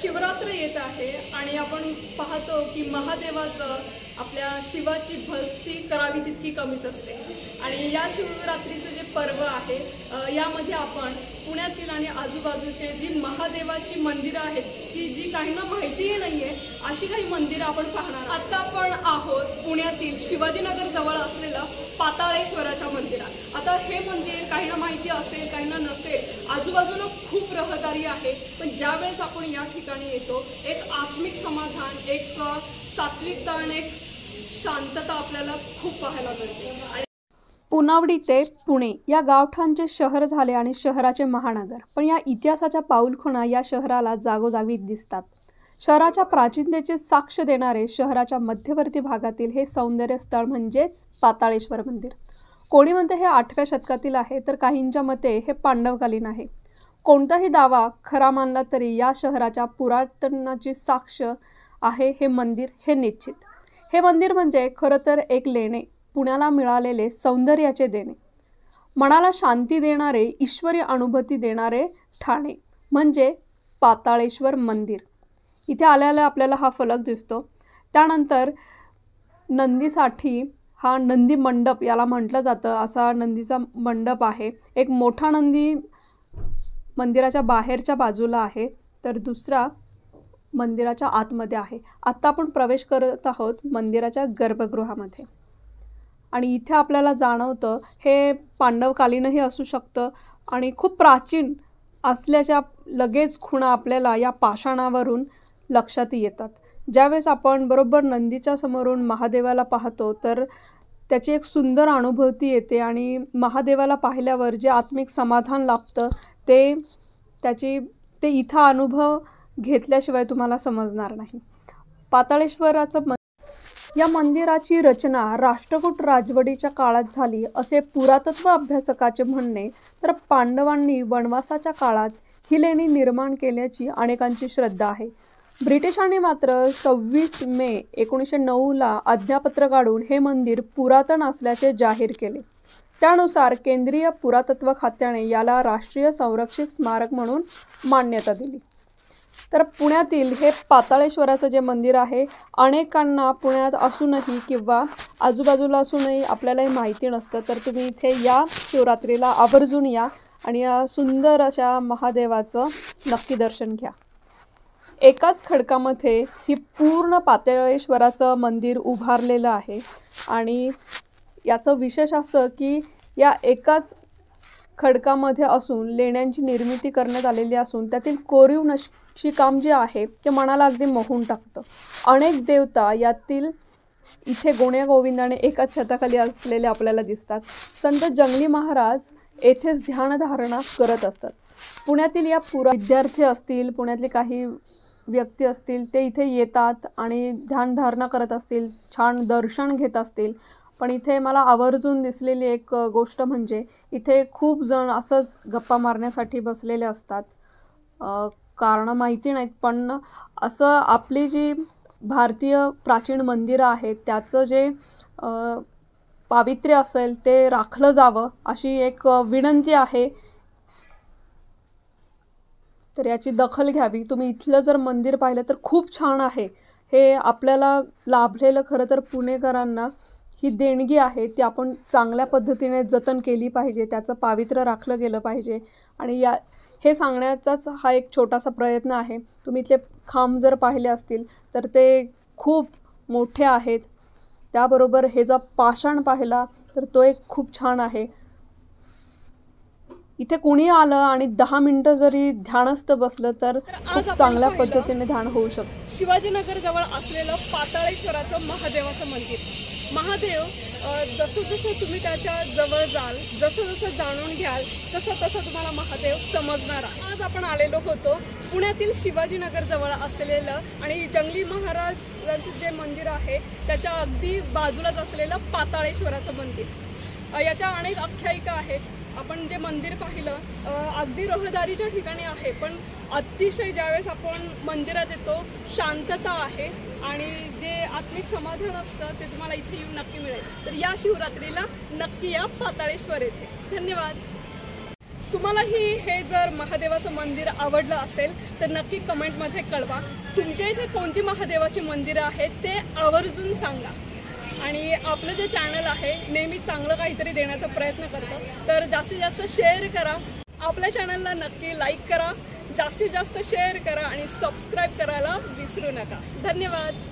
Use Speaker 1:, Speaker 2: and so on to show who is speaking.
Speaker 1: शिवरात्र येत आहे आणि आपण पाहतो की महादेवाचं आपल्या शिवाची भक्ती करावी तितकी कमीच असते। आणि या शिवरात्रीचं जे पर्व आहे यामध्ये आपण पुण्यातील आणि आजूबाजूचे जी महादेवाची मंदिरं आहेत की जी काहींना माहितीही नाहीये अशी काही मंदिरं आपण पाहणार। आता आपण आहोत पुण्यातील शिवाजीनगर जवळ असलेलं पाताळेश्वराच्या मंदिरात। आता हे मंदिर काहींना माहिती असेल काहींना नसेल, आजूबाजूला खूप रहदारी आहे, पण ज्यावेळेस आपण या ठिकाणी येतो एक आत्मिक समाधान, एक सात्विकता आणि एक शांतता आपल्याला खूप पाहायला मिळते।
Speaker 2: पुनावडी ते पुणे या गावठाणचे शहर झाले आणि शहराचे महानगर, पण या इतिहासाच्या पाऊलखुणा या शहराला जागोजागी दिसतात। शहराच्या प्राचीनतेची साक्ष देणारे शहराच्या मध्यवर्ती भागातील हे सौंदर्य स्थळ म्हणजेच पाताळेश्वर मंदिर। कोणी म्हणते हे 8व्या शतकातील आहे, तर काहींच्या मते हे पांडवकालीन आहे। कोणताही दावा खरा मानला तरी या शहराच्या पुरातनाची साक्ष आहे हे मंदिर हे निश्चित। हे मंदिर म्हणजे खरं तर एक लेणे, पुण्याला मिळालेले सौंदर्याचे देणे, मनाला शांती देणारे, ईश्वरी अनुभूती देणारे ठाणे म्हणजे पाताळेश्वर मंदिर। इथे आल्याला आपल्याला हा फलक दिसतो। त्यानंतर नंदीसाठी हा नंदी मंडप याला म्हटलं जातं, असा नंदीचा मंडप आहे। एक मोठा नंदी मंदिराच्या बाहेरच्या बाजूला आहे, तर दुसरा मंदिराच्या आतमध्ये आहे। आता आपण प्रवेश करत आहोत मंदिराच्या गर्भगृहामध्ये आणि इथे आपल्याला जाणवतं हे पांडवकालीनही असू शकतं आणि खूप प्राचीन असल्याच्या लगेच खुणा आपल्याला या पाषाणावरून लक्षात येतात। ज्यावेळेस आपण बरोबर नंदीच्या समोरून महादेवाला पाहतो तर त्याची एक सुंदर अनुभूती येते आणि महादेवाला पाहिल्यावर जे आत्मिक समाधान लाभतं ते इथं अनुभव घेतल्याशिवाय तुम्हाला समजणार नाही। पाताळेश्वराचं या मंदिराची रचना राष्ट्रकूट राजवटीच्या काळात झाली असे पुरातत्व अभ्यासकाचे म्हणणे, तर पांडवांनी वनवासाच्या काळात ही लेणी निर्माण केल्याची अनेकांची श्रद्धा आहे। ब्रिटिशांनी मात्र 26 मे 1909ला आज्ञापत्र काढून हे मंदिर पुरातन असल्याचे जाहीर केले। त्यानुसार केंद्रीय पुरातत्व खात्याने याला राष्ट्रीय संरक्षित स्मारक म्हणून मान्यता दिली। तर पुण्यातील हे पाताळेश्वराचं जे मंदिर आहे, अनेकांना पुण्यात असूनही किंवा आजूबाजूला असूनही आपल्याला हे माहिती नसतं, तर तुम्ही इथे या शिवरात्रीला आवर्जून या आणि या सुंदर अशा महादेवाचं नक्की दर्शन घ्या। एकाच खडकामध्ये ही पूर्ण पाताळेश्वराचं मंदिर उभारलेलं आहे आणि याचं विशेष असं की या एकाच खडकामध्ये असून लेण्यांची निर्मिती करण्यात आलेली असून त्यातील कोरीव नक्षीकाम जे आहे ते मनाला अगदी मोहून टाकतं। अनेक देवता यातील इथे गुण्या गोविंदाने एकाच छताखाली असलेले आपल्याला दिसतात। संत जंगली महाराज येथेच ध्यानधारणा करत असतात। पुण्यातील या विद्यार्थी असतील, पुण्यातले काही व्यक्ती असतील, ते इथे येतात आणि ध्यानधारणा करत असतील, छान दर्शन घेत असतील। पण इथे मला आवर्जून दिसलेली एक गोष्ट म्हणजे इथे खूप जण असंच गप्पा मारण्यासाठी बसलेले असतात। कारण माहिती नाहीत, पण असं आपली जी भारतीय प्राचीन मंदिरं आहेत त्याचं जे पावित्र्य असेल ते राखलं जावं अशी एक विनंती आहे, तर याची दखल घ्यावी। तुम्ही इथलं जर मंदिर पाहिलं तर खूप छान आहे। हे आपल्याला लाभलेलं खरं तर पुणेकरांना ही देणगी आहे, ती आपण चांगल्या पद्धतीने जतन केली पाहिजे, त्याचं पावित्र्य राखलं गेलं पाहिजे आणि हे सांगण्याचाच हा एक छोटासा प्रयत्न आहे। तुम्ही इथले खांब जर पाहिले असतील तर ते खूप मोठे आहेत, त्याबरोबर हे जर पाषाण पाहिला तर तो एक खूप छान आहे। इथे कुणी आलं आणि 10 मिनिटं जरी ध्यानस्थ बसलं तर खूप चांगल्या पद्धतीने ध्यान होऊ शकतं।
Speaker 1: शिवाजीनगर जवळ असलेलं पाताळेश्वराचं महादेवाचं मंदिर। महादेव जसं जसं तुम्ही त्याच्या जवळ जाल, जसं जसं जाणून घ्याल तसं तसं तुम्हाला महादेव समजणार आहे। आज आपण आलेलो होतो पुण्यातील शिवाजीनगर जवळ असलेलं आणि जंगली महाराजांचं जे मंदिर आहे त्याच्या अगदी बाजूलाच असलेलं पाताळेश्वराचं मंदिर। याच्या अनेक आख्यायिका आहेत। आपण जे मंदिर पाहिलं अगदी रहदारीच्या ठिकाणी आहे, पण अतिशय ज्यावेळेस आपण मंदिरात येतो शांतता आहे आणि जे आत्मिक समाधान असतं ते तुम्हाला इथे येऊन नक्की मिळेल। तर या शिवरात्रीला नक्की या पाताळेश्वर येथे। धन्यवाद। तुम्हालाही हे जर महादेवाचं मंदिर आवडलं असेल तर नक्की कमेंटमध्ये कळवा. तुमच्या इथे कोणती महादेवाची मंदिरं आहेत ते आवर्जून सांगा. आणि आपलं जे चॅनल आहे नेहमी चांगलं काहीतरी देण्याचा प्रयत्न करतं, तर जास्तीत जास्त शेअर करा. आपल्या चॅनलला नक्की लाईक करा, जास्तीत जास्त शेअर करा आणि सबस्क्राईब करायला विसरू नका. धन्यवाद.